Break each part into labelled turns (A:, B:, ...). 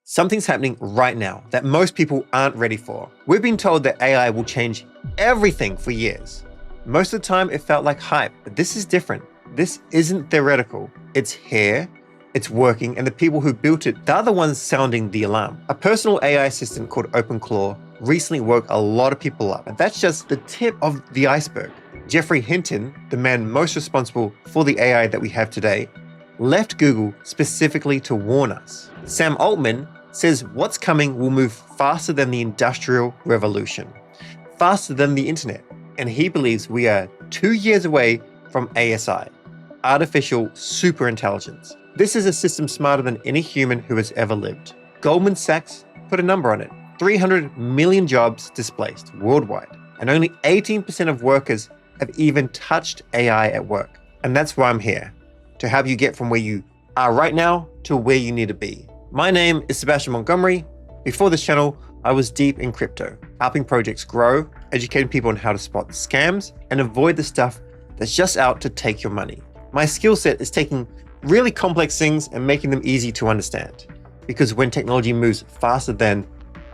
A: Something's happening right now that most people aren't ready for. We've been told that AI will change everything for years. Most of the time it felt like hype, but this is different. This isn't theoretical. It's here, it's working, and the people who built it, they're the ones sounding the alarm. A personal AI assistant called OpenClaw recently woke a lot of people up, and that's just the tip of the iceberg. Geoffrey Hinton, the man most responsible for the AI that we have today, left Google specifically to warn us. Sam Altman says what's coming will move faster than the Industrial Revolution, faster than the internet, and he believes we are 2 years away from ASI, artificial superintelligence. This is a system smarter than any human who has ever lived. Goldman Sachs put a number on it: 300 million jobs displaced worldwide, and only 18% of workers have even touched AI at work. And that's why I'm here, to help you get from where you are right now to where you need to be. My name is Sebastian Montgomery. Before this channel, I was deep in crypto, helping projects grow, educating people on how to spot scams, and avoid the stuff that's just out to take your money. My skill set is taking really complex things and making them easy to understand. Because when technology moves faster than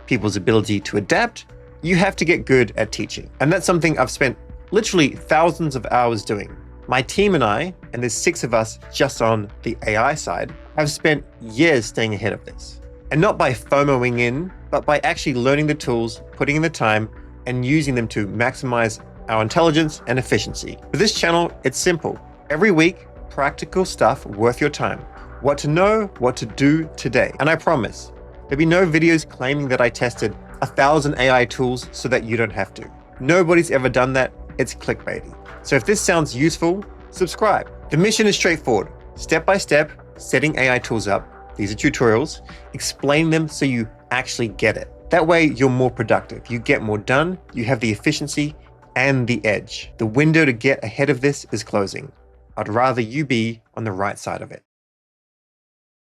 A: people's ability to adapt, you have to get good at teaching. And that's something I've spent literally thousands of hours doing. My team and I, and there's 6 of us just on the AI side, have spent years staying ahead of this. And not by FOMOing in, but by actually learning the tools, putting in the time, and using them to maximize our intelligence and efficiency. For this channel, it's simple. Every week, practical stuff worth your time. What to know, what to do today. And I promise, there'll be no videos claiming that I tested 1,000 AI tools so that you don't have to. Nobody's ever done that. It's clickbaity. So if this sounds useful, subscribe. The mission is straightforward. Step by step, setting AI tools up. These are tutorials. Explain them so you actually get it. That way you're more productive. You get more done. You have the efficiency and the edge. The window to get ahead of this is closing. I'd rather you be on the right side of it.